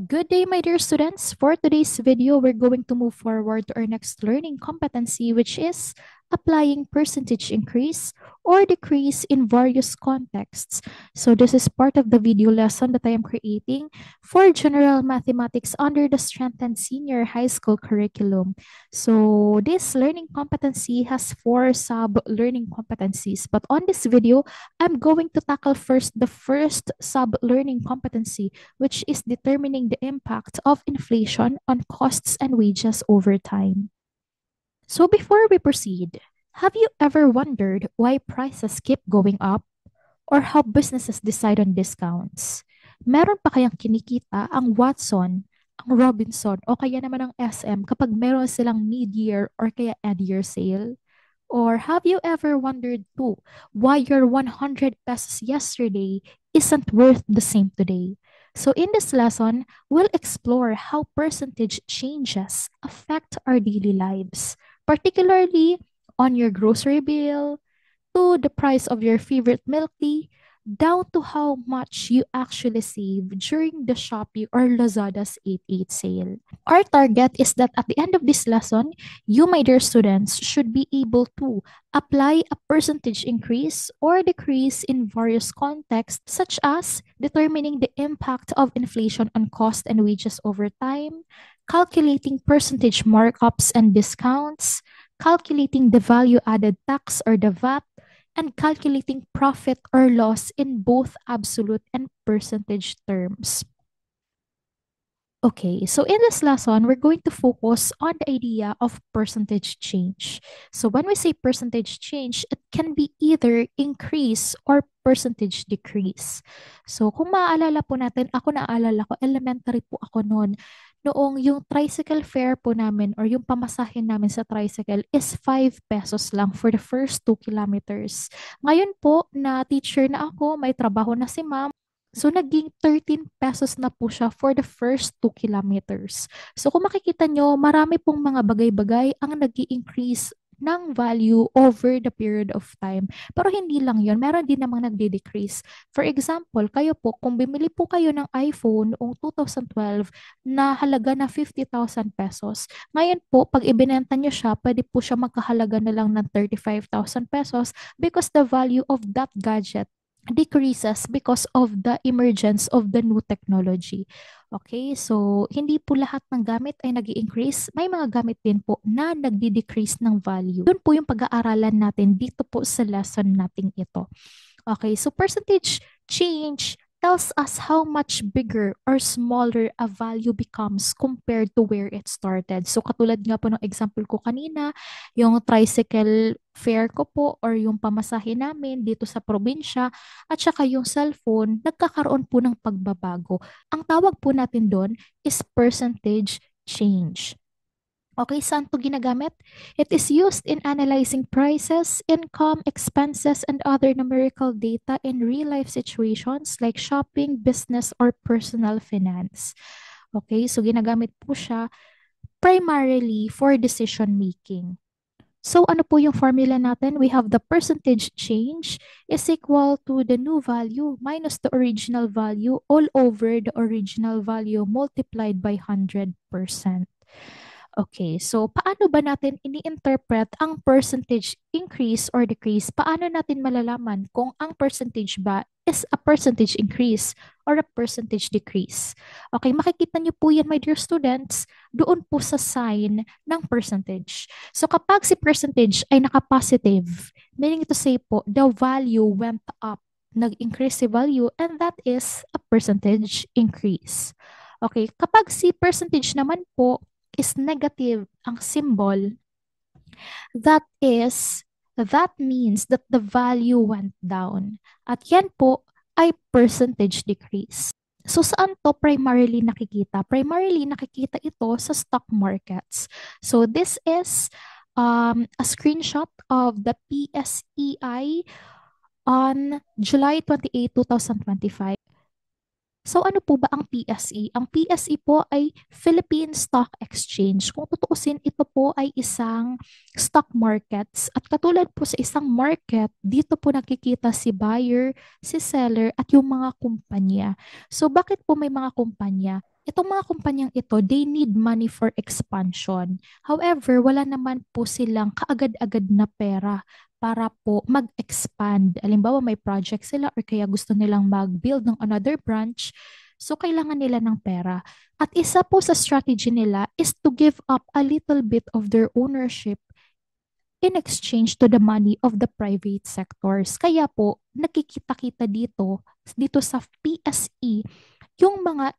Good day, my dear students. For today's video, we're going to move forward to our next learning competency, which is applying percentage increase or decrease in various contexts. So this is part of the video lesson that I am creating for general mathematics under the Strengthened Senior High School curriculum. So this learning competency has four sub-learning competencies, but on this video, I'm going to tackle first the first sub-learning competency, which is determining the impact of inflation on costs and wages over time. So before we proceed, have you ever wondered why prices keep going up or how businesses decide on discounts? Meron pa kayang kinikita ang Watson, ang Robinson o kaya naman ang SM kapag meron silang mid-year or kaya end-year sale? Or have you ever wondered too why your 100 pesos yesterday isn't worth the same today? So in this lesson, we'll explore how percentage changes affect our daily lives, particularly on your grocery bill, to the price of your favorite milk tea, down to how much you actually save during the Shopee or Lazada's 8/8 sale. Our target is that at the end of this lesson, you, my dear students, should be able to apply a percentage increase or decrease in various contexts, such as determining the impact of inflation on cost and wages over time, calculating percentage markups and discounts, calculating the value added tax or the VAT, and calculating profit or loss in both absolute and percentage terms. Okay, so in this lesson, we're going to focus on the idea of percentage change. So when we say percentage change, it can be either increase or percentage decrease. So kung maaalala po natin, ako naaalala ko, elementary po ako noon. Noong yung tricycle fare po namin or yung pamasahin namin sa tricycle is 5 pesos lang for the first 2 kilometers. Ngayon po na teacher na ako, may trabaho na si ma'am, so, naging 13 pesos na po siya for the first 2 kilometers. So, kung makikita nyo, marami pong mga bagay-bagay ang nag increase ng value over the period of time. Pero hindi lang yon, meron din namang nagde-decrease. For example, kayo po, kung bumili po kayo ng iPhone noong 2012 na halaga na 50,000 pesos, ngayon po, pag ibinenta nyo siya, pwede po siya magkahalaga na lang ng 35,000 pesos because the value of that gadget decreases because of the emergence of the new technology. Okay, so hindi po lahat ng gamit ay nag increase. May mga gamit din po na nagdi-decrease ng value. Yun po yung pag-aaralan natin dito po sa lesson nating ito. Okay, so percentage change tells us how much bigger or smaller a value becomes compared to where it started. So katulad nga po ng example ko kanina, yung tricycle fare ko po or yung pamasahe namin dito sa probinsya at saka yung cellphone, nagkakaroon po ng pagbabago. Ang tawag po natin doon is percentage change. Okay, saan to ginagamit? It is used in analyzing prices, income, expenses, and other numerical data in real-life situations like shopping, business, or personal finance. Okay, so ginagamit po siya primarily for decision making. So ano po yung formula natin? We have the percentage change is equal to the new value minus the original value all over the original value multiplied by 100%. Okay, so paano ba natin ini-interpret ang percentage increase or decrease? Paano natin malalaman kung ang percentage ba is a percentage increase or a percentage decrease? Okay, makikita niyo po yan, my dear students, doon po sa sign ng percentage. So kapag si percentage ay naka-positive, meaning to say po, the value went up, nag-increase si value, and that is a percentage increase. Okay, kapag si percentage naman po is negative ang symbol, that means that the value went down. At yan po ay percentage decrease. So saan to primarily nakikita? Primarily nakikita ito sa stock markets. So this is a screenshot of the PSEI on July 28, 2025. So ano po ba ang PSE? Ang PSE po ay Philippine Stock Exchange. Kung tutuusin, ito po ay isang stock markets. At katulad po sa isang market, dito po nakikita si buyer, si seller, at yung mga kumpanya. So bakit po may mga kumpanya? Itong mga kumpanyang ito, they need money for expansion. However, wala naman po silang kaagad-agad na pera para po mag-expand. Halimbawa, may project sila or kaya gusto nilang mag-build ng another branch. So, kailangan nila ng pera. At isa po sa strategy nila is to give up a little bit of their ownership in exchange to the money of the private sectors. Kaya po, nakikita-kita dito sa PSE, yung mga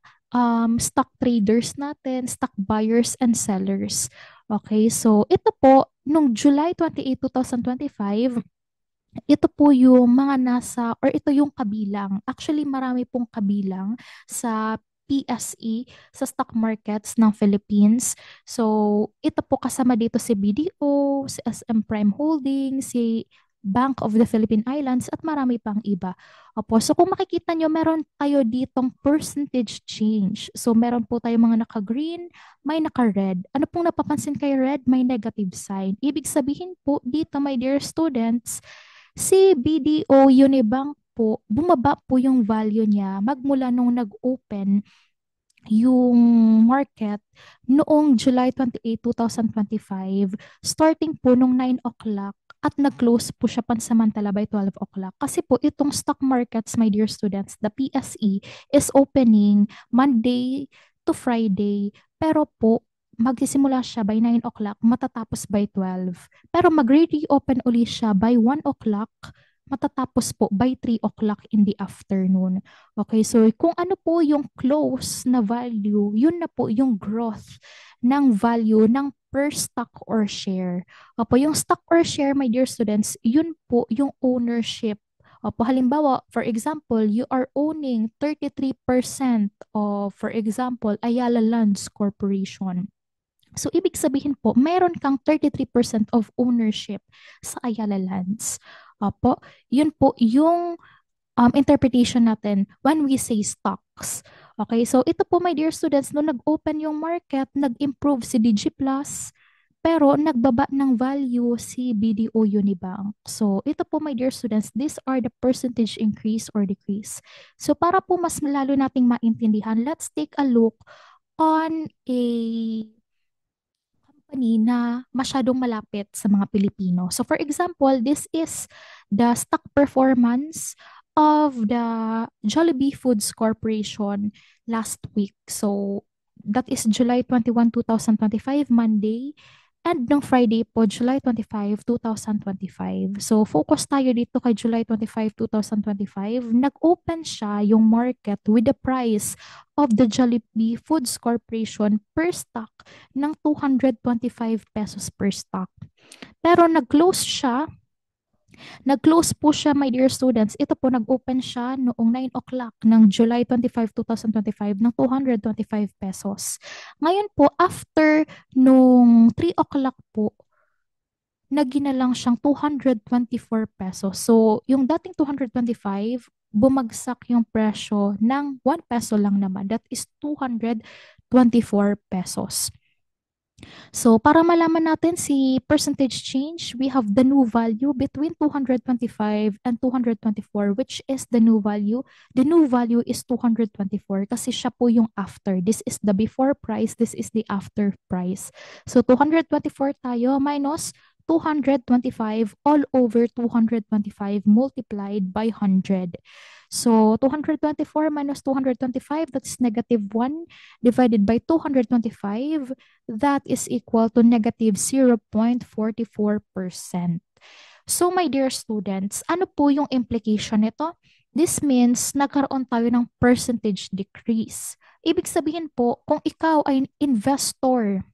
stock traders natin, stock buyers and sellers. Okay, so ito po, nung July 28, 2025, ito po yung mga nasa, or ito yung kabilang. Actually, marami pong kabilang sa PSE, sa stock markets ng Philippines. So, ito po kasama dito si BDO, si SM Prime Holdings, si Bank of the Philippine Islands, at marami pang iba. Opo, so kung makikita nyo, meron tayo ditong percentage change. So, meron po tayo mga naka-green, may naka-red. Ano pong napapansin kay red? May negative sign. Ibig sabihin po dito, my dear students, si BDO Unibank po, bumaba po yung value niya magmula nung nag-open yung market noong July 28, 2025, starting po nung 9 o'clock at nag-close po siya pansamantala by 12 o'clock. Kasi po itong stock markets, my dear students, the PSE is opening Monday to Friday. Pero po, magsisimula siya by 9 o'clock, matatapos by 12. Pero mag-reopen uli siya by 1 o'clock, matatapos po by 3 o'clock in the afternoon. Okay, so kung ano po yung close na value, yun na po yung growth ng value ng per stock or share. Opo, yung stock or share, my dear students, yun po yung ownership. Opo, halimbawa, for example, you are owning 33% of, for example, Ayala Lands Corporation. So, ibig sabihin po, meron kang 33% of ownership sa Ayala Lands. Opo, yun po yung interpretation natin when we say stocks. Okay, so ito po, my dear students, no nag-open yung market, nag-improve si DG Plus, pero nagbaba ng value si BDO Unibank. So ito po, my dear students, these are the percentage increase or decrease. So para po mas lalo nating maintindihan, let's take a look on a company na masyadong malapit sa mga Pilipino. So for example, this is the stock performance of the Jollibee Foods Corporation last week. So that is July 21, 2025, Monday. And nung Friday po, July 25, 2025. So focus tayo dito kay July 25, 2025. Nag-open siya yung market with the price of the Jollibee Foods Corporation per stock ng 225 pesos per stock. Pero nag-close po siya, my dear students. Ito po, nag-open siya noong 9 o'clock ng July 25, 2025 ng 225 pesos. Ngayon po, after nung 3 o'clock po, naging na lang siyang 224 pesos. So, yung dating 225, bumagsak yung presyo ng 1 peso lang naman. That is 224 pesos. So, para malaman natin si percentage change, we have the new value between 225 and 224, which is the new value. The new value is 224 kasi siya po yung after. This is the before price, this is the after price. So, 224 tayo minus 225 all over 225 multiplied by 100. So, 224 minus 225, that's negative 1 divided by 225. That is equal to negative 0.44%. So my dear students, ano po yung implication nito? This means nagkaroon tayo ng percentage decrease. Ibig sabihin po, kung ikaw ay investor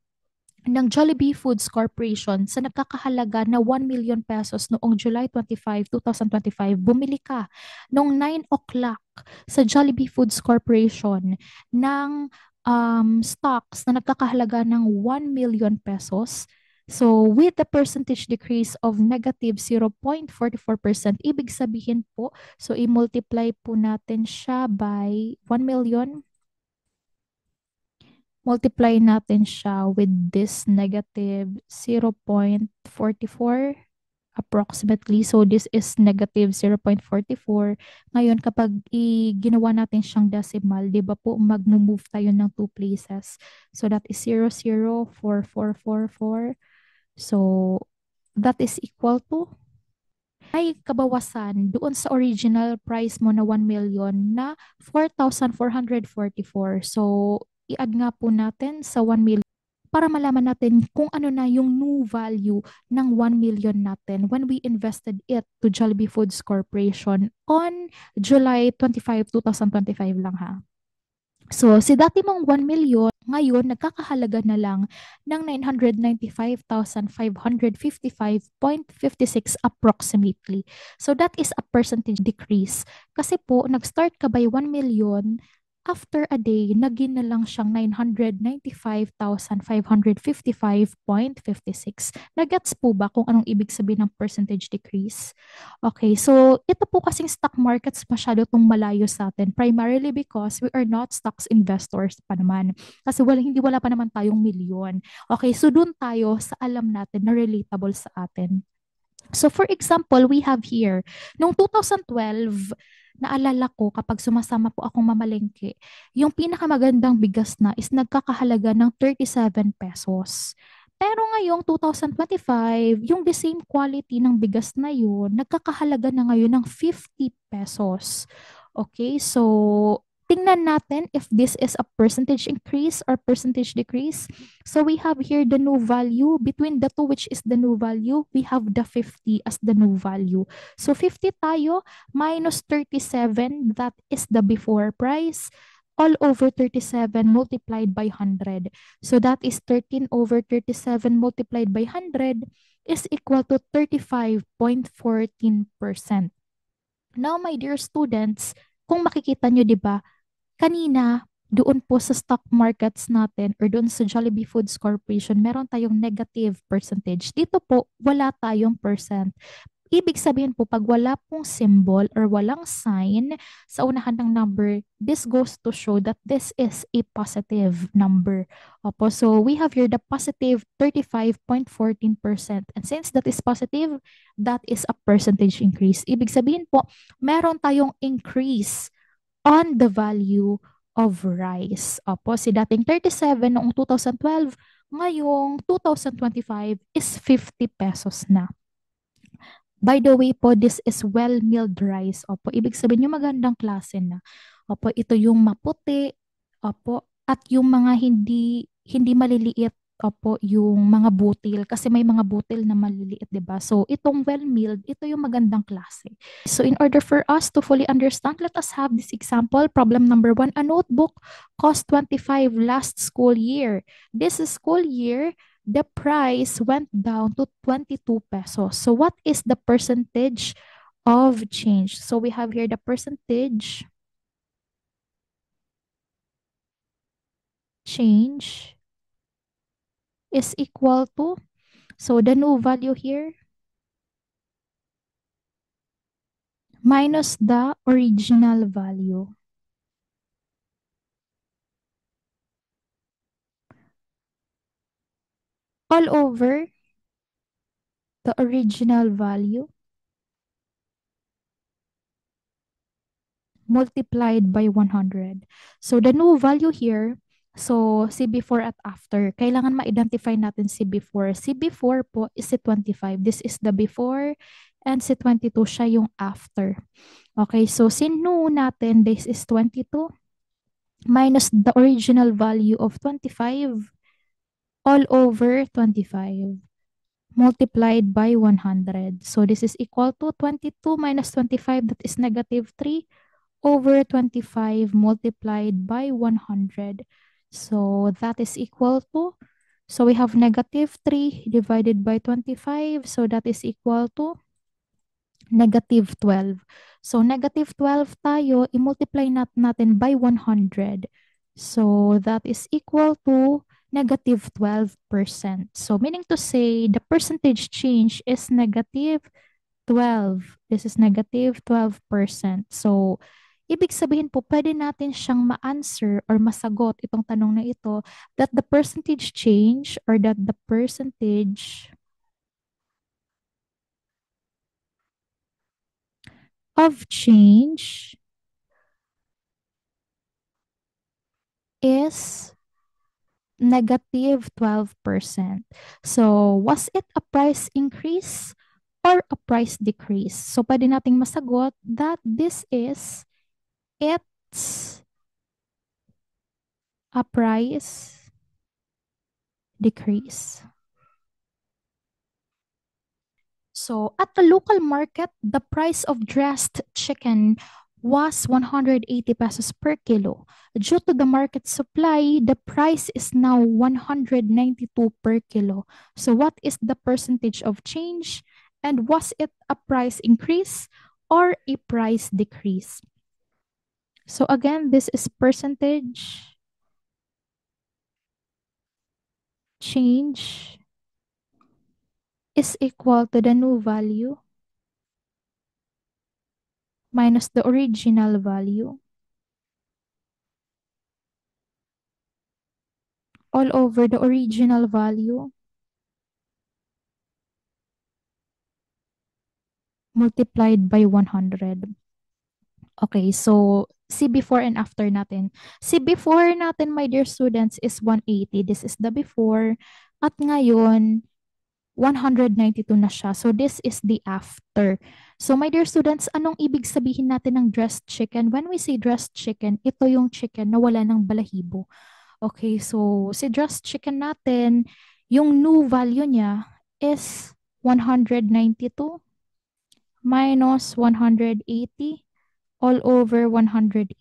ng Jollibee Foods Corporation sa nagkakahalaga na 1 million pesos noong July 25, 2025, bumili ka noong 9 o'clock sa Jollibee Foods Corporation ng stocks na nagkakahalaga ng 1 million pesos. So, with the percentage decrease of negative 0.44%, ibig sabihin po, so i-multiply po natin siya by 1 million. Multiply natin siya with this negative 0.44 approximately. So, this is negative 0.44. Ngayon, kapag ginawa natin siyang decimal, di ba po, mag-move tayo ng two places. So, that is 0.04444. So, that is equal to ay kabawasan doon sa original price mo na 1 million na 4,444. So, i-add nga po natin sa 1 million para malaman natin kung ano na yung new value ng 1 million natin when we invested it to Jollibee Foods Corporation on July 25, 2025 lang ha. So, si dati mong 1 million, ngayon nagkakahalaga na lang ng 995,555.56 approximately. So, that is a percentage decrease. Kasi po, nag-start ka by 1 million, after a day, naging na lang siyang 995,555.56. Nagets po ba kung anong ibig sabihin ng percentage decrease? Okay, so ito po kasing stock markets masyado itong malayo sa atin primarily because we are not stocks investors pa naman. Kasi wala pa naman tayong milyon. Okay, so dun tayo sa alam natin na relatable sa atin. So for example, we have here, noong 2012, naalala ko kapag sumasama po akong mamalengke, yung pinakamagandang bigas na is nagkakahalaga ng 37 pesos. Pero ngayong 2025, yung the same quality ng bigas na yun, nagkakahalaga na ngayon ng 50 pesos. Okay, so tingnan natin if this is a percentage increase or percentage decrease. So we have here the new value. Between the two, which is the new value, we have the 50 as the new value. So 50 tayo minus 37, that is the before price, all over 37 multiplied by 100. So that is 13 over 37 multiplied by 100 is equal to 35.14%. Now, my dear students, kung makikita nyo, di ba, kanina, doon po sa stock markets natin or doon sa Jollibee Foods Corporation, meron tayong negative percentage. Dito po, wala tayong percent. Ibig sabihin po, pag wala pong symbol or walang sign sa unahan ng number, this goes to show that this is a positive number. Opo, so we have here the positive 35.14%. And since that is positive, that is a percentage increase. Ibig sabihin po, meron tayong increase on the value of rice. Opo, si dating 37 noong 2012, ngayong 2025 is 50 pesos na. By the way po, this is well-milled rice. Opo, ibig sabihin yung magandang klase na. Opo, ito yung maputi. Opo, at yung mga hindi maliliit. Opo, yung mga butil. Kasi may mga butil na maliliit, di ba? So, itong well-milled, ito yung magandang klase. So, in order for us to fully understand, let us have this example. Problem number 1, a notebook cost 25 last school year. This school year, the price went down to 22 pesos. So what is the percentage of change? So we have here the percentage change is equal to, so the new value here minus the original value. All over the original value multiplied by 100. So the new value here, so si before at after, kailangan ma-identify natin si before. Si before po is si 25. This is the before and si 22 siya yung after. Okay, so si new natin, this is 22 minus the original value of 25 all over 25 multiplied by 100. So this is equal to 22 minus 25, that is negative 3 over 25 multiplied by 100. So that is equal to, so we have negative 3 divided by 25. So that is equal to negative 12. So negative 12 tayo, i-multiply natin by 100. So that is equal to negative 12%. So meaning to say the percentage change is negative 12. This is negative 12%. So ibig sabihin po, pwede natin siyang ma-answer or masagot itong tanong na ito that the percentage change or that the percentage of change is negative 12%. So, was it a price increase or a price decrease? So, pwede nating masagot that this is it's a price decrease. So, at the local market, the price of dressed chicken was 180 pesos per kilo. Due to the market supply, the price is now 192 per kilo. So, what is the percentage of change? And was it a price increase or a price decrease? So, again, this is percentage change is equal to the new value minus the original value all over the original value multiplied by 100. Okay, so see before and after natin. See before natin, my dear students, is 180. This is the before. At ngayon, 192 na siya. So this is the after. So my dear students, anong ibig sabihin natin ng dressed chicken? When we say dressed chicken, ito yung chicken na wala ng balahibo. Okay, so si dressed chicken natin, yung new value niya is 192 minus 180 all over 180.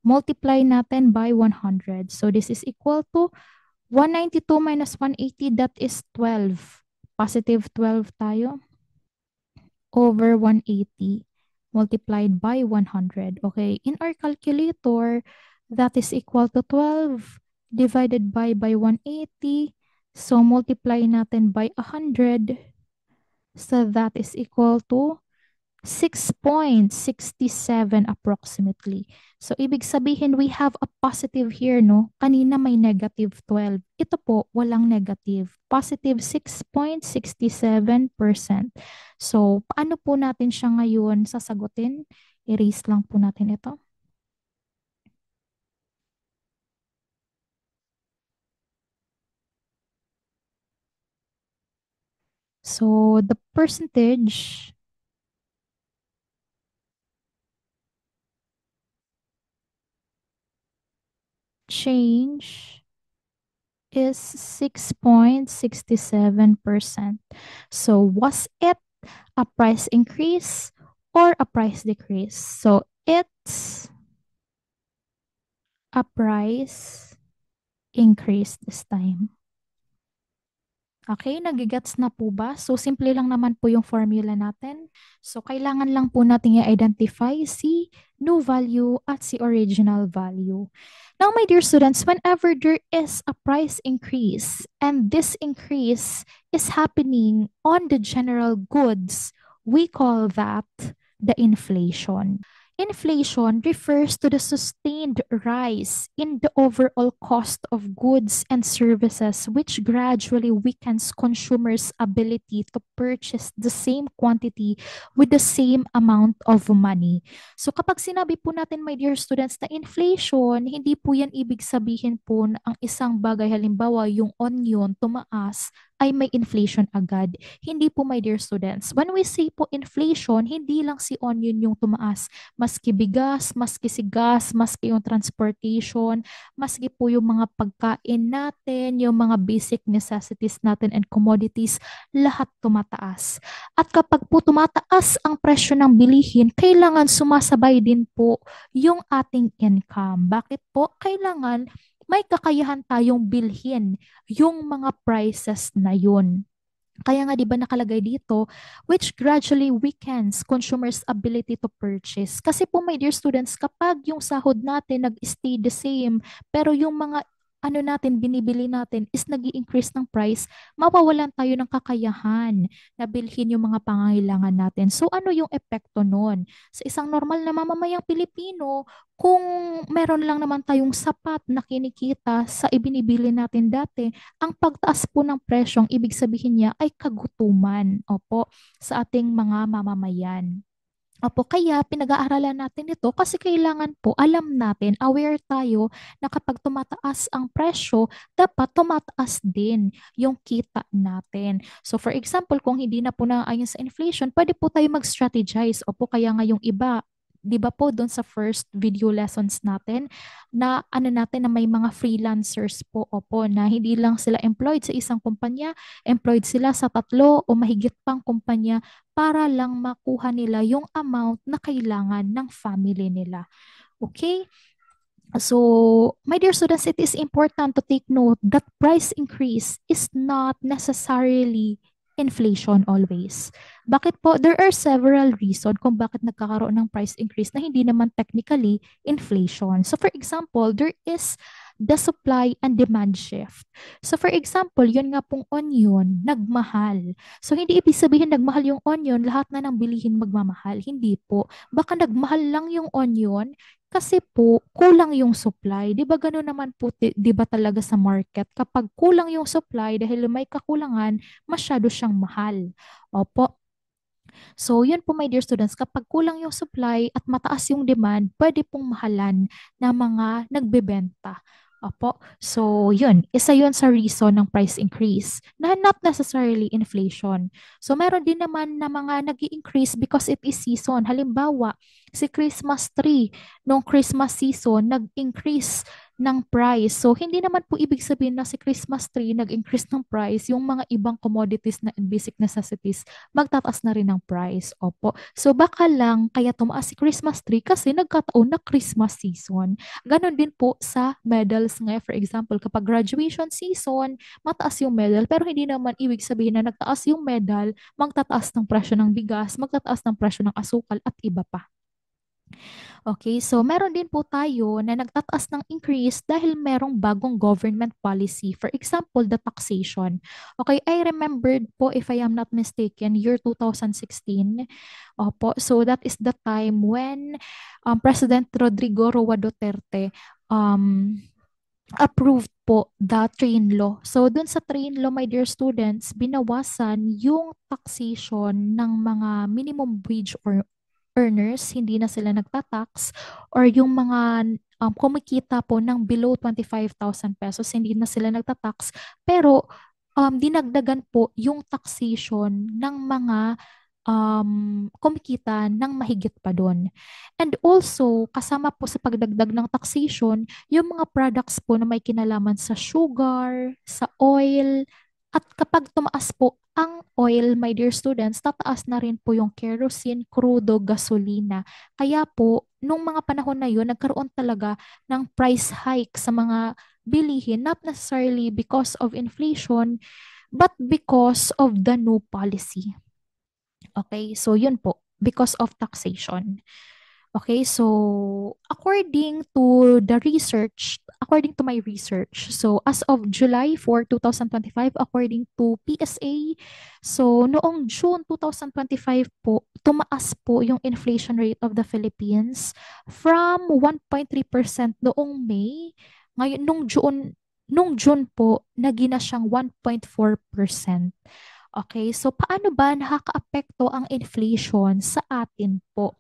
Multiply natin by 100. So this is equal to 192 minus 180, that is 12. Positive 12 tayo over 180 multiplied by 100. Okay, in our calculator, that is equal to 12 divided by 180. So multiply natin by 100. So that is equal to 6.67 approximately. So, ibig sabihin, we have a positive here, no? Kanina may negative 12. Ito po, walang negative. Positive 6.67%. So, paano po natin siya ngayon sasagutin? Erase lang po natin ito. So, the percentage change is 6.67%. So, was it a price increase or a price decrease? So, it's a price increase this time. Okay, nagigets na po ba? So, simple lang naman po yung formula natin. So, kailangan lang po natin i-identify si new value at si original value. Now, my dear students, whenever there is a price increase and this increase is happening on the general goods, we call that the inflation. Inflation refers to the sustained rise in the overall cost of goods and services, which gradually weakens consumers' ability to purchase the same quantity with the same amount of money. So kapag sinabi po natin, my dear students, na inflation, hindi po yan ibig sabihin po na ang isang bagay, halimbawa yung onion tumaas, ay may inflation agad. Hindi po, my dear students. When we say po inflation, hindi lang si onion yung tumaas, maski bigas, maski si gas, maski yung transportation, maski po yung mga pagkain natin, yung mga basic necessities natin and commodities, lahat tumataas. At kapag po tumataas ang presyo ng bilihin, kailangan sumasabay din po yung ating income. Bakit po? Kailangan may kakayahan tayong bilhin yung mga prices na yun. Kaya nga 'di ba nakalagay dito, which gradually weakens consumers' ability to purchase. Kasi po, my dear students, kapag yung sahod natin nag-stay the same, pero yung mga ano natin, binibili natin is nag increase ng price, mawawalan tayo ng kakayahan na bilhin yung mga pangangailangan natin. So ano yung epekto nun? Sa isang normal na mamamayang Pilipino, kung meron lang naman tayong sapat na kinikita sa ibinibili natin dati, ang pagtaas po ng presyong ibig sabihin niya ay kagutuman, opo, sa ating mga mamamayan. Opo, kaya pinag-aaralan natin ito kasi kailangan po alam natin, aware tayo na kapag tumataas ang presyo, dapat tumataas din yung kita natin. So for example, kung hindi na po naayon sa inflation, pwede po tayo mag-strategize. Opo, kaya nga yung iba, di ba po doon sa first video lessons natin, na ano natin na may mga freelancers po, opo, na hindi lang sila employed sa isang kumpanya, employed sila sa tatlo o mahigit pang kumpanya para lang makuha nila yung amount na kailangan ng family nila. Okay? So, my dear students, it is important to take note that price increase is not necessarily inflation always. Bakit po? There are several reasons kung bakit nagkakaroon ng price increase na hindi naman technically inflation. So, for example, there is the supply and demand shift. So, for example, yun nga pong onion, nagmahal. So, hindi ibig sabihin nagmahal yung onion, lahat na ng bilihin magmamahal. Hindi po. Baka nagmahal lang yung onion, kasi po, kulang yung supply. Di ba gano'n naman po, di ba talaga sa market? Kapag kulang yung supply dahil may kakulangan, masyado siyang mahal. Opo. So, yun po my dear students, kapag kulang yung supply at mataas yung demand, pwede pong mahalan ng mga nagbebenta. Opo. So, yun. Isa yun sa reason ng price increase na not necessarily inflation. So, meron din naman na mga nag increase because it is season. Halimbawa, si Christmas tree, nung Christmas season, nag-increase ng price. So, hindi naman po ibig sabihin na si Christmas tree nag-increase ng price, yung mga ibang commodities na basic necessities magtataas na rin ng price. Opo. So baka lang kaya tumaas si Christmas tree kasi nagkataon na Christmas season. Ganon din po sa medals nga. For example, kapag graduation season, mataas yung medal pero hindi naman ibig sabihin na nagtaas yung medal, magtataas ng presyo ng bigas, magtataas ng presyo ng asukal at iba pa. Okay, so meron din po tayo na nagtataas ng increase dahil merong bagong government policy. For example, the taxation. Okay, I remembered po, if I am not mistaken, year 2016. Opo, so that is the time when President Rodrigo Roa Duterte um, approved po the train law. So, dun sa train law, my dear students, binawasan yung taxation ng mga minimum wage or earners, hindi na sila nagtatax, or yung mga kumikita po ng below 25,000 pesos, hindi na sila nagtatax, pero dinagdagan po yung taxation ng mga kumikita ng mahigit pa doon. And also, kasama po sa pagdagdag ng taxation, yung mga products po na may kinalaman sa sugar, sa oil, at kapag tumaas po ang oil, my dear students, tataas na rin po yung kerosene, crudo, gasolina. Kaya po, nung mga panahon na yun, nagkaroon talaga ng price hike sa mga bilihin, not necessarily because of inflation, but because of the new policy. Okay, so yun po, because of taxation. Okay, so according to my research, so as of July 4, 2025, according to PSA, so noong June 2025 po, tumaas po yung inflation rate of the Philippines from 1.3% noong May. Ngayon, nung June po, naging na siyang 1.4%. Okay, so paano ba nakakaapekto ang inflation sa atin po?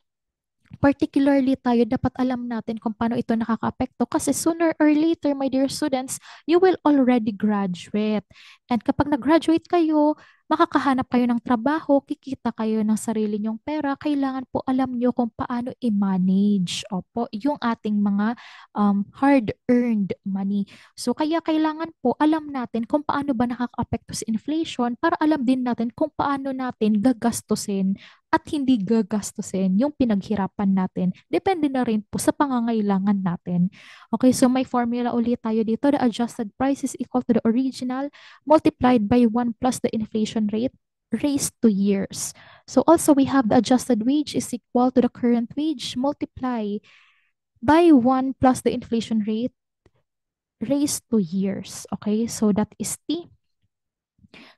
Particularly tayo, dapat alam natin kung paano ito nakakaapekto kasi sooner or later, my dear students, you will already graduate. And kapag nag-graduate kayo, makakahanap kayo ng trabaho, kikita kayo ng sarili nyong pera, kailangan po alam nyo kung paano i-manage, opo, yung ating mga hard-earned money. So kaya kailangan po alam natin kung paano ba nakakaapekto sa inflation para alam din natin kung paano natin gagastusin at hindi gagastusin yung pinaghirapan natin. Depende na rin po sa pangangailangan natin. Okay, so may formula ulit tayo dito. The adjusted price is equal to the original multiplied by 1 plus the inflation rate raised to years. So also we have the adjusted wage is equal to the current wage multiply by 1 plus the inflation rate raised to years. Okay, so that is T.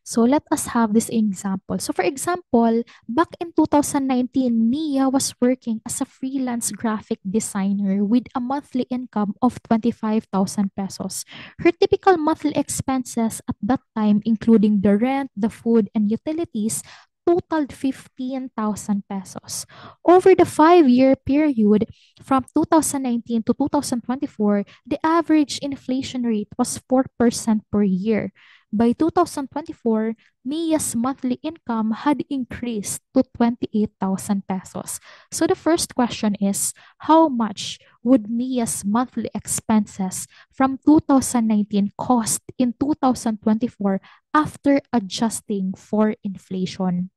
So let us have this example. So for example, back in 2019, Mia was working as a freelance graphic designer with a monthly income of 25,000 pesos. Her typical monthly expenses at that time, including the rent, the food, and utilities, totaled 15,000 pesos. Over the 5-year period from 2019 to 2024, the average inflation rate was 4% per year. By 2024, Mia's monthly income had increased to 28,000 pesos. So the first question is, how much would Mia's monthly expenses from 2019 cost in 2024 after adjusting for inflation?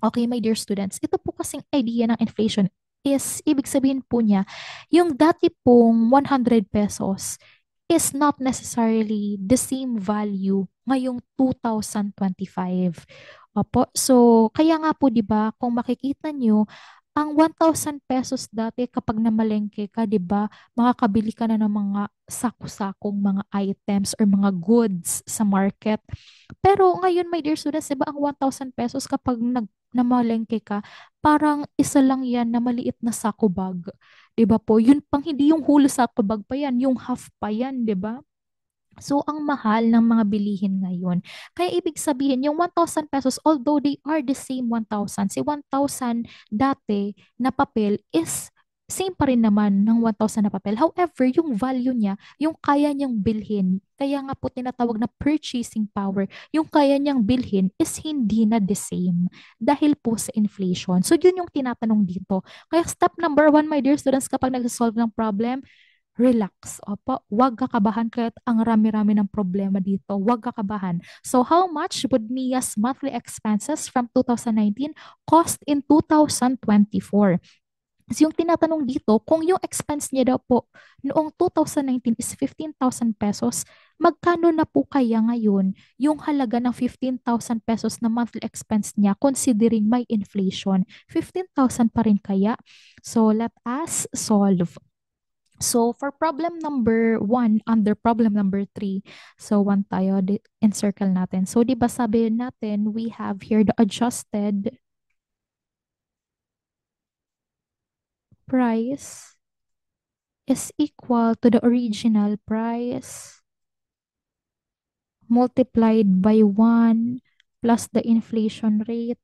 Okay, my dear students, ito po kasing idea ng inflation is, ibig sabihin po niya, yung dati pong 100 pesos is not necessarily the same value ngayong 2025. Opo. So, kaya nga po 'di ba, kung makikita nyo, ang 1,000 pesos dati kapag namalengke ka, 'di ba, makakabili ka na ng mga saku-sakong mga items or mga goods sa market. Pero ngayon, my dear students, 'di ba, ang 1,000 pesos kapag namalengke ka, parang isa lang 'yan na maliit na sako bag. 'Di ba po? Yun pang hindi yung whole sako bag pa yan, yung half pa yan, 'di ba? So, ang mahal ng mga bilihin ngayon. Kaya ibig sabihin, yung 1,000 pesos, although they are the same 1,000, si 1,000 dati na papel is same pa rin naman ng 1,000 na papel. However, yung value niya, yung kaya niyang bilhin, kaya nga po tinatawag na purchasing power, yung kaya niyang bilhin is hindi na the same dahil po sa inflation. So, yun yung tinatanong dito. Kaya step number one, my dear students, kapag nag-solve ng problem, relax. Opo, huwag kakabahan kahit ang rami-rami ng problema dito. Huwag kakabahan. So, how much would Mia's monthly expenses from 2019 cost in 2024? So, yung tinatanong dito, kung yung expense niya daw po noong 2019 is 15,000 pesos, magkano na po kaya ngayon yung halaga ng 15,000 pesos na monthly expense niya considering may inflation? 15,000 pa rin kaya? So, let us solve. So, for problem number 1, under problem number 3, so 1 tayo, encircle natin. So, di ba sabi natin, we have here the adjusted price is equal to the original price multiplied by 1 plus the inflation rate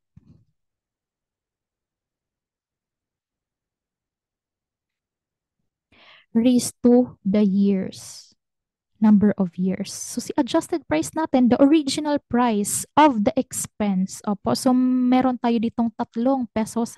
raised to the years. Number of years. So, si adjusted price natin, the original price of the expense. Opo, so meron tayo ditong tatlong pesos.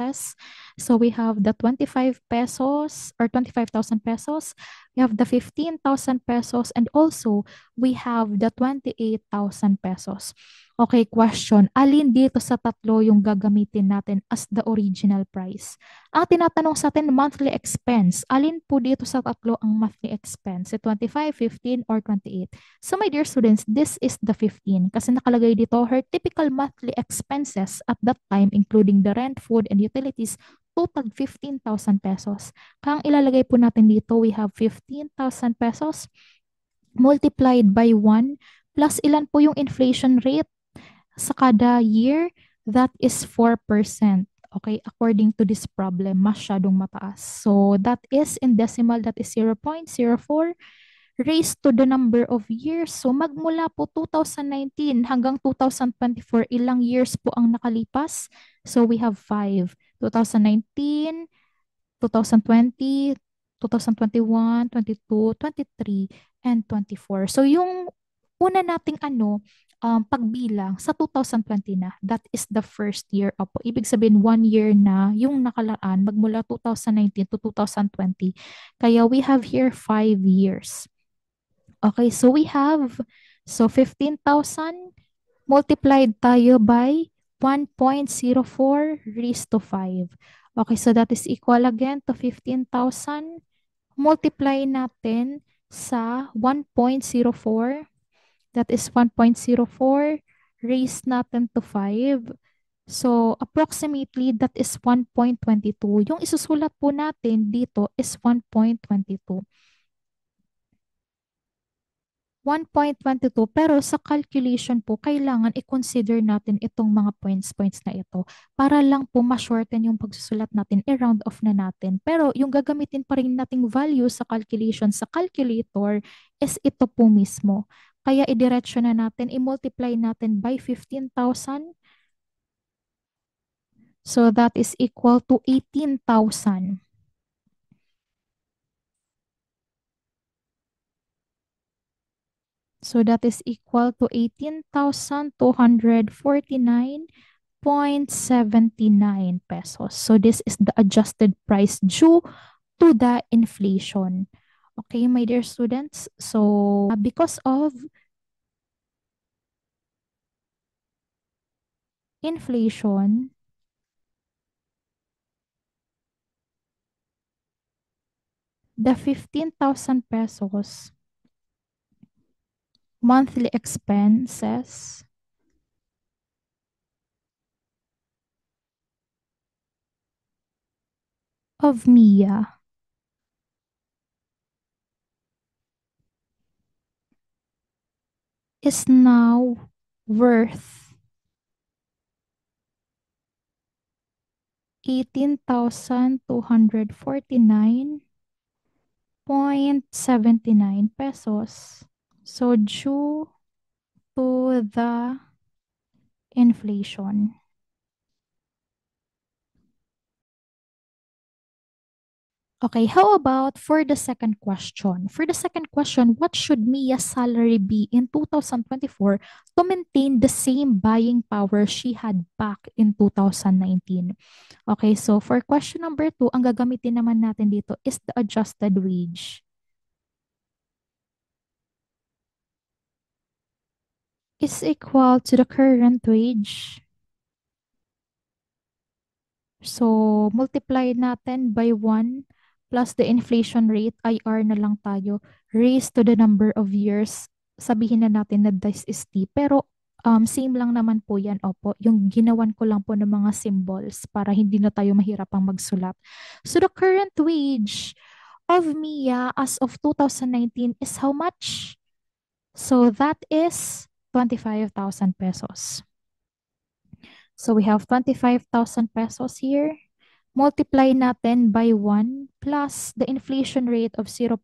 So, we have the 25 pesos or 25,000 pesos. We have the 15,000 pesos and also we have the 28,000 pesos. Okay, question. Alin dito sa tatlo yung gagamitin natin as the original price? Ang tinatanong sa atin, monthly expense. Alin po dito sa tatlo ang monthly expense? Si 25, 15, or 28? So my dear students, this is the 15 kasi nakalagay dito, her typical monthly expenses at that time, including the rent, food, and utilities, totaled 15,000 pesos. Kung ilalagay po natin dito, we have 15,000 pesos multiplied by 1 plus ilan po yung inflation rate sa kada year, that is 4%. Okay, according to this problem, masyadong mataas. So, that is in decimal, that is 0.04 raised to the number of years. So, magmula po 2019 hanggang 2024, ilang years po ang nakalipas? So, we have 5. 2019, 2020, 2021, 22, 23, and 24. So, yung una nating pagbilang sa 2020 na, that is the first year up. Ibig sabihin, 1 year na yung nakalaan magmula 2019 to 2020. Kaya we have here 5 years. Okay, so we have, so 15,000 multiplied tayo by 1.04 raised to 5. Okay, so that is equal again to 15,000. Multiply natin sa 1.04. That is 1.04 raised natin to 5. So, approximately, that is 1.22. Yung isusulat po natin dito is 1.22. 1.22 pero sa calculation po, kailangan i-consider natin itong mga points na ito para lang po ma-shorten yung pagsusulat natin, i-round off na natin. Pero yung gagamitin pa rin nating value sa calculation sa calculator is ito po mismo. Kaya idiretso na natin, i-multiply natin by 15,000. So that is equal to 18,000. So that is equal to 18,249.79 pesos. So this is the adjusted price due to the inflation. Okay, my dear students. So because of inflation, the 15,000 pesos monthly expenses of Mia is now worth 18,249.79 pesos. So due to the inflation. Okay, how about for the second question? For the second question, what should Mia's salary be in 2024 to maintain the same buying power she had back in 2019? Okay, so for question number 2, ang gagamitin naman natin dito is the adjusted wage. Is equal to the current wage. So, multiply natin by 1 plus the inflation rate, IR na lang tayo, raised to the number of years. Sabihin na natin na this is T. Pero, same lang naman po yan, opo. Yung ginawan ko lang po ng mga symbols para hindi na tayo mahirapang magsulat. So, the current wage of Mia as of 2019 is how much? So, that is 25,000 pesos. So we have 25,000 pesos here. Multiply natin by 1 plus the inflation rate of 0.04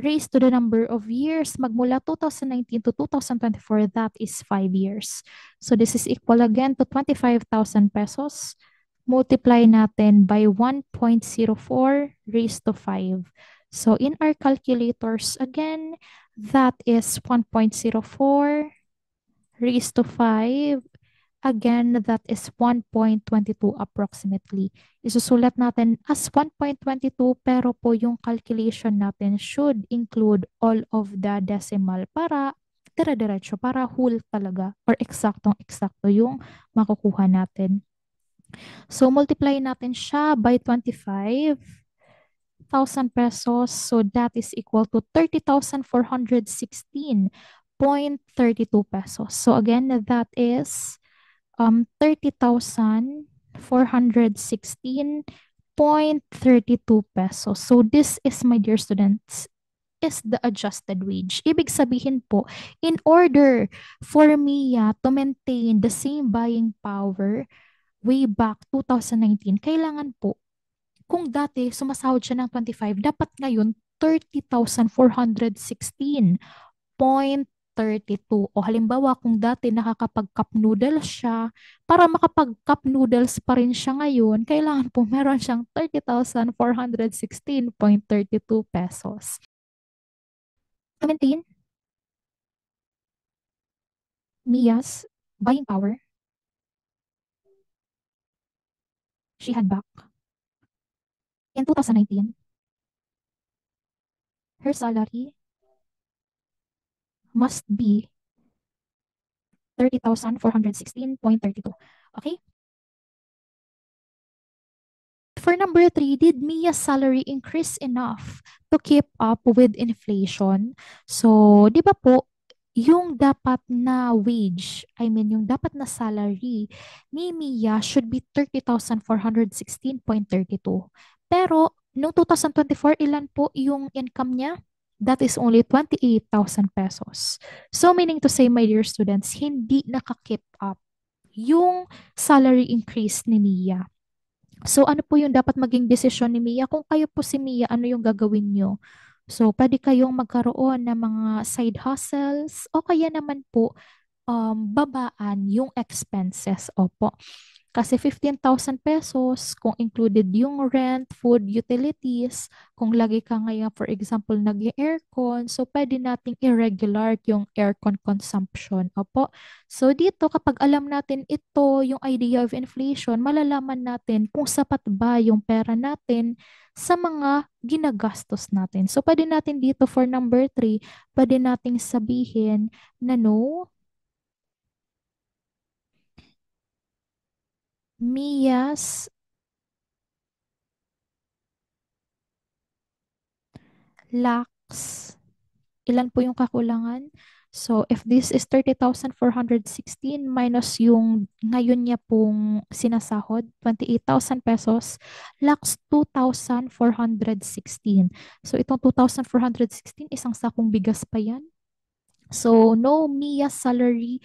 raised to the number of years. Magmula 2019 to 2024, that is 5 years. So this is equal again to 25,000 pesos. Multiply natin by 1.04 raised to 5. So in our calculators again, that is 1.04 raised to 5. Again, that is 1.22 approximately. Isusulat natin as 1.22 pero po yung calculation natin should include all of the decimal para dire-diretso, para whole talaga or eksaktong-eksakto yung makukuha natin. So, multiply natin siya by 25,000 pesos. So, that is equal to 30,416.32 pesos. So, again, that is 30,416.32 pesos. So this is, my dear students, is the adjusted wage. Ibig sabihin po, in order for Mia to maintain the same buying power way back 2019, kailangan po, kung dati sumasahod siya ng 25, dapat ngayon 30,416.32. O halimbawa, kung dati nakakapag-cup noodles siya, para makapag-cup noodles pa rin siya ngayon, kailangan po meron siyang 30,416.32 pesos. To maintain Mia's buying power, she had back in 2019, her salary must be 30,416.32. Okay? For number 3, did Mia's salary increase enough to keep up with inflation? So, di ba po, yung dapat na wage, I mean, yung dapat na salary ni Mia should be 30,416.32. Pero, noong 2024, ilan po yung income niya? That is only 28,000 pesos. So meaning to say, my dear students, hindi nakakip up yung salary increase ni Mia. So ano po yung dapat maging desisyon ni Mia? Kung kayo po si Mia, ano yung gagawin nyo? So pwede kayong magkaroon ng mga side hustles o kaya naman po babaan yung expenses. Opo. Kasi 15,000 pesos, kung included yung rent, food, utilities, kung lagi ka ngayon, for example, nag-aircon, so pwede nating irregular yung aircon consumption. Opo. So dito, kapag alam natin ito, yung idea of inflation, malalaman natin kung sapat ba yung pera natin sa mga ginagastos natin. So pwede natin dito for number 3, pwede nating sabihin na no, Mia's lacks. Ilan po yung kakulangan? So, if this is 30,416 minus yung ngayon niya pong sinasahod, 28,000 pesos, lacks 2,416. So, itong 2,416, isang sakong bigas pa yan. So, no, Mia salary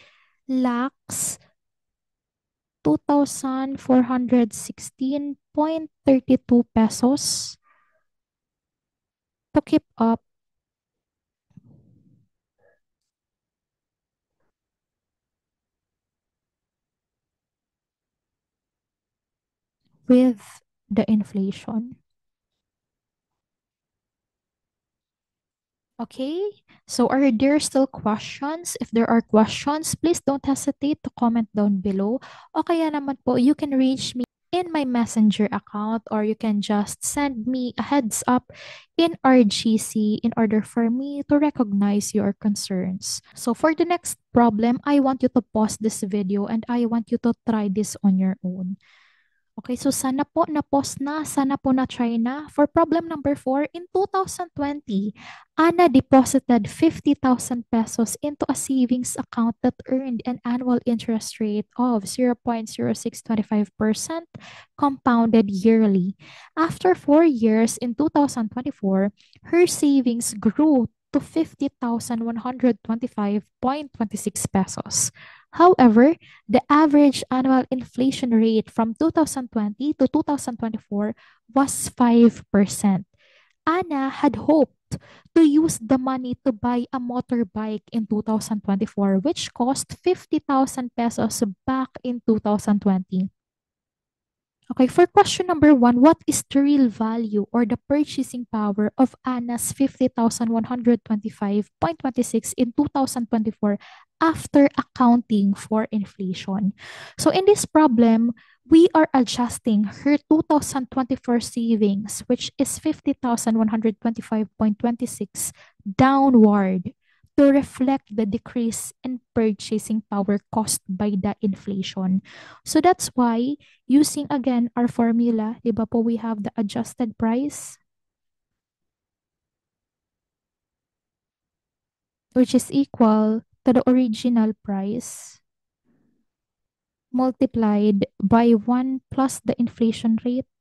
lacks 2,416.32 pesos to keep up with the inflation. Okay, so are there still questions? If there are questions, please don't hesitate to comment down below. O kaya naman po, you can reach me in my messenger account or you can just send me a heads up in RGC in order for me to recognize your concerns. So for the next problem, I want you to pause this video and I want you to try this on your own. Okay, so sana po na-pause na, sana po na-try na. For problem number 4, in 2020, Ana deposited 50,000 pesos into a savings account that earned an annual interest rate of 0.0625% compounded yearly. After 4 years, in 2024, her savings grew to 50,125.26 pesos. However, the average annual inflation rate from 2020 to 2024 was 5%. Anna had hoped to use the money to buy a motorbike in 2024, which cost 50,000 pesos back in 2020. Okay, for question number 1, what is the real value or the purchasing power of Anna's 50,125.26 in 2024 after accounting for inflation? So in this problem, we are adjusting her 2024 savings, which is 50,125.26 downward to reflect the decrease in purchasing power caused by the inflation. So that's why using again our formula, di ba po we have the adjusted price, which is equal to the original price multiplied by 1 plus the inflation rate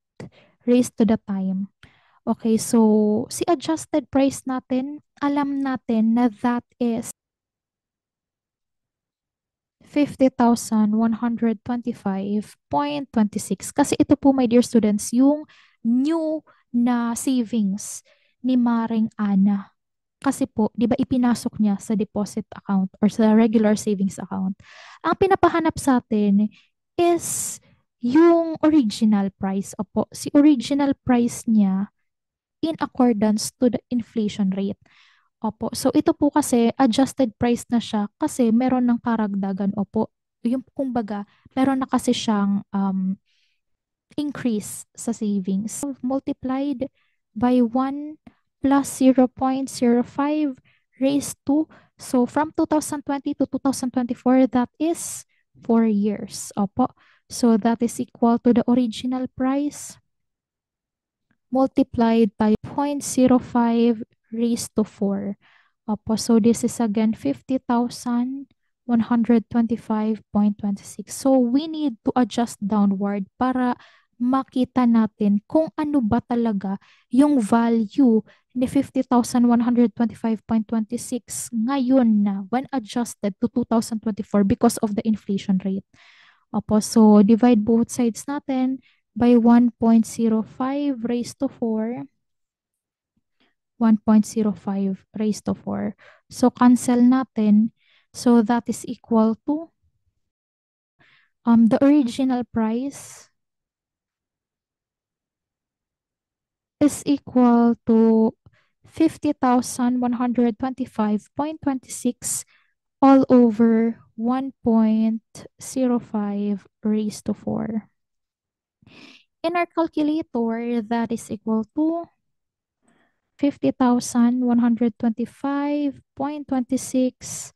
raised to the time. Okay, so si adjusted price natin, alam natin na that is 50,125.26. Kasi ito po, my dear students, yung new na savings ni Maring Ana. Kasi po, di ba ipinasok niya sa deposit account or sa regular savings account. Ang pinapahanap sa atin is yung original price. Opo, si original price niya in accordance to the inflation rate. Opo. So ito po kasi adjusted price na siya kasi meron ng karagdagan. Opo. Yung kumbaga, meron na kasi siyang increase sa savings. Multiplied by 1 plus 0.05 raised to, so from 2020 to 2024, that is 4 years. Opo. So that is equal to the original price multiplied by 0.05 raised to 4. Opo, so this is again 50,125.26. So we need to adjust downward para makita natin kung ano ba talaga yung value ni 50,125.26 ngayon na when adjusted to 2024 because of the inflation rate. Opo, so divide both sides natin by 1.05 raised to 4, 1.05 raised to 4. So cancel natin. So that is equal to the original price is equal to 50,125.26 all over 1.05 raised to 4. In our calculator, that is equal to 50,125.26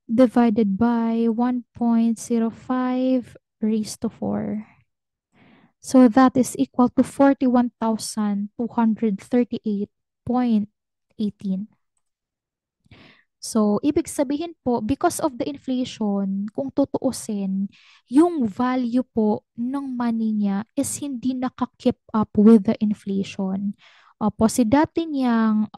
divided by 1.05 raised to 4. So that is equal to 41,238.18. So, ibig sabihin po, because of the inflation, kung tutuusin, yung value po ng money niya is hindi nakakip up with the inflation. Opo, si dati niyang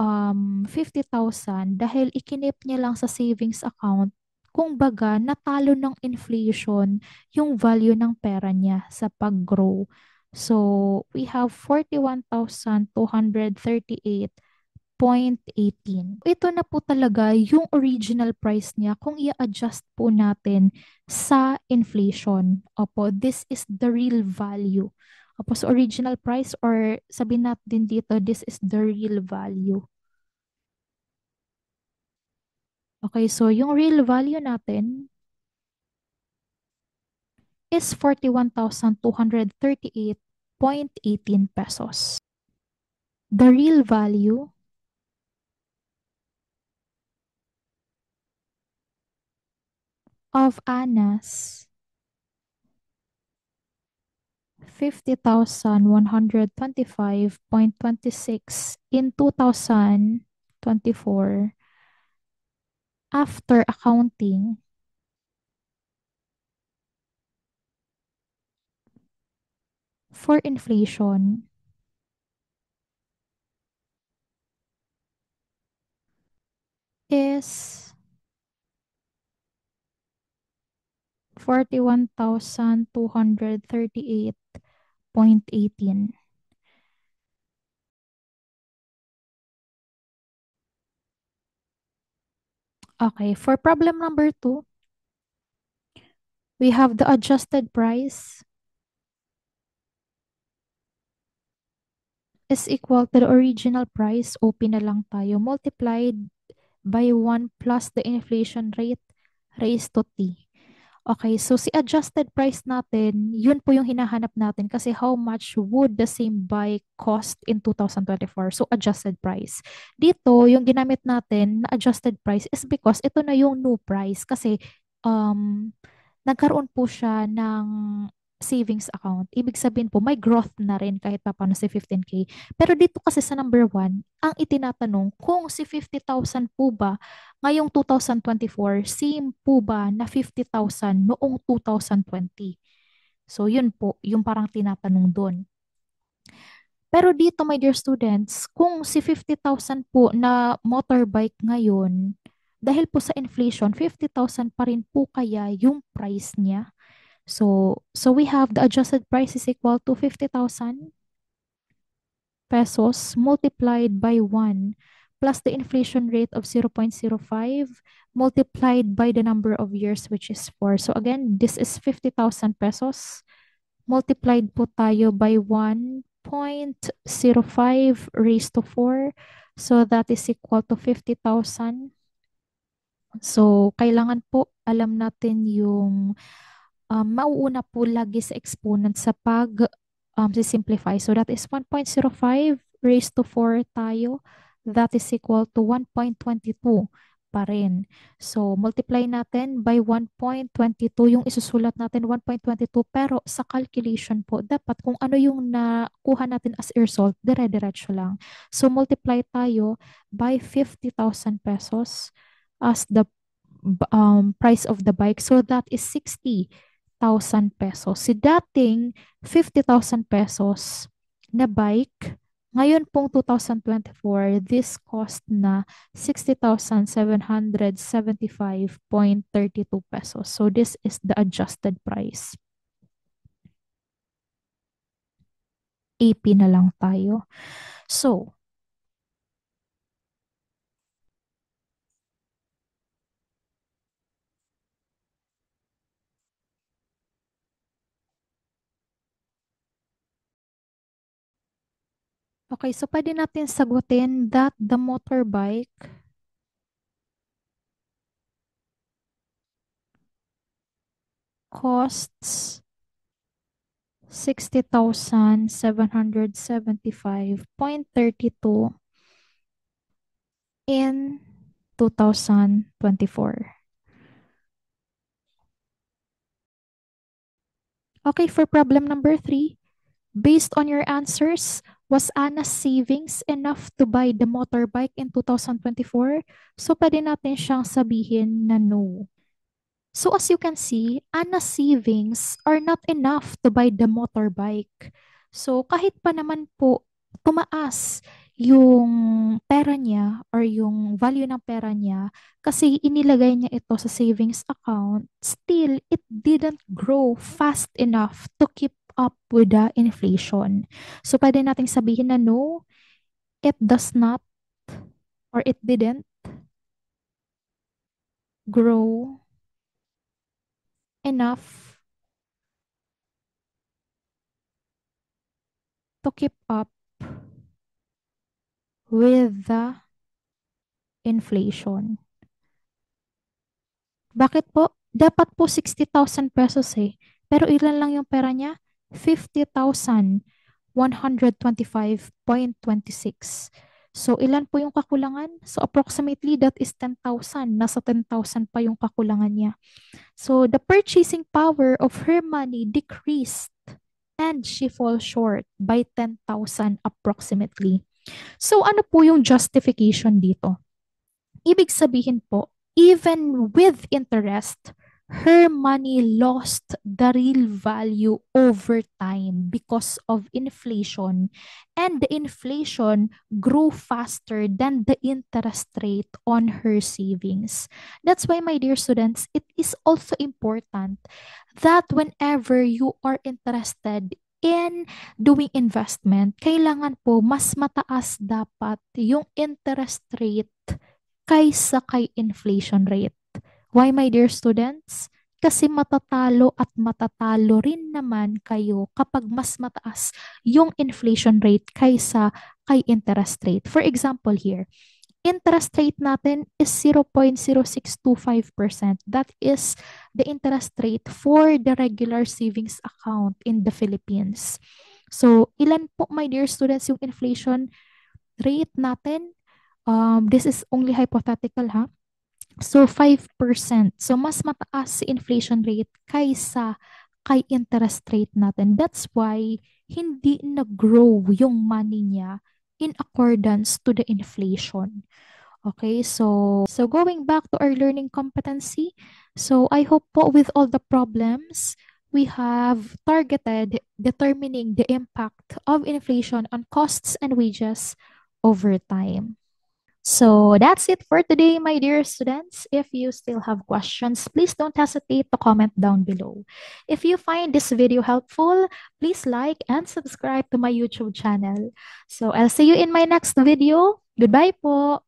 50,000 dahil ikinip niya lang sa savings account, kung baga, natalo ng inflation yung value ng pera niya sa pag-grow. So, we have 41,238.18. Ito na po talaga yung original price niya kung i-adjust po natin sa inflation. Opo, this is the real value. Opo, so original price or sabihin natin dito, this is the real value. Okay, so yung real value natin is 41,238.18 pesos. The real value of Anas 50,125.26 in 2024 after accounting for inflation is 41,238.18. Okay, for problem number 2, we have the adjusted price is equal to the original price, OP na lang tayo, multiplied by 1 plus the inflation rate raised to t. Okay, so si adjusted price natin, yun po yung hinahanap natin kasi how much would the same bike cost in 2024? So adjusted price. Dito, yung ginamit natin na adjusted price is because ito na yung new price kasi um, nagkaroon po siya ng savings account. Ibig sabihin po, may growth na rin kahit pa paano si 15K. Pero dito kasi sa number 1, ang itinatanong, kung si 50,000 po ba ngayong 2024, same po ba na 50,000 noong 2020? So, yun po, yung parang tinatanong doon. Pero dito, my dear students, kung si 50,000 po na motorbike ngayon, dahil po sa inflation, 50,000 pa rin po kaya yung price niya. So we have the adjusted price is equal to 50,000 pesos multiplied by 1 plus the inflation rate of 0.05 multiplied by the number of years which is 4. So again, this is 50,000 pesos multiplied po tayo by 1.05 raised to 4. So that is equal to 50,000. So kailangan po alam natin yung mauuna po lagi sa exponent sa pag simplify. So that is 1.05 raised to 4 tayo. That is equal to 1.22 pa rin. So multiply natin by 1.22. Yung isusulat natin 1.22 pero sa calculation po, dapat kung ano yung nakuha natin as a result, dire-diretso lang. So multiply tayo by 50,000 pesos as the price of the bike. So that is 60 pesos. Si dating 50,000 pesos na bike, ngayon pong 2024, this cost na 60,775.32 pesos. So this is the adjusted price. AP na lang tayo. So, okay, so pwede natin sagutin that the motorbike costs 60,775.32 in 2024. Okay, for problem number 3, based on your answers, was Anna's savings enough to buy the motorbike in 2024? So, pwede natin siyang sabihin na no. So as you can see, Anna's savings are not enough to buy the motorbike. So kahit pa naman po tumaas yung pera niya or yung value ng pera niya kasi inilagay niya ito sa savings account, still it didn't grow fast enough to keep up with the inflation. So pwede nating sabihin na no, it does not or it didn't grow enough to keep up with the inflation. Bakit po? Dapat po 60,000 pesos eh. Pero ilan lang yung pera niya? 50,125.26. So, ilan po yung kakulangan? So, approximately that is 10,000. Nasa 10,000 pa yung kakulangan niya. So, the purchasing power of her money decreased and she falls short by 10,000 approximately. So, ano po yung justification dito? Ibig sabihin po, even with interest, her money lost the real value over time because of inflation, and the inflation grew faster than the interest rate on her savings. That's why, my dear students, it is also important that whenever you are interested in doing investment, kailangan po mas mataas dapat yung interest rate kaysa kay inflation rate. Why, my dear students? Kasi matatalo at matatalo rin naman kayo kapag mas mataas yung inflation rate kaysa kay interest rate. For example here, interest rate natin is 0.0625%. That is the interest rate for the regular savings account in the Philippines. So, ilan po, my dear students, yung inflation rate natin? This is only hypothetical, ha? So, 5%. So, mas mataas si inflation rate kaysa kay interest rate natin. That's why hindi nag-grow yung money niya in accordance to the inflation. Okay, so going back to our learning competency, so I hope po with all the problems, we have targeted determining the impact of inflation on costs and wages over time. So that's it for today, my dear students. If you still have questions, please don't hesitate to comment down below. If you find this video helpful, please like and subscribe to my YouTube channel. So I'll see you in my next video. Goodbye po!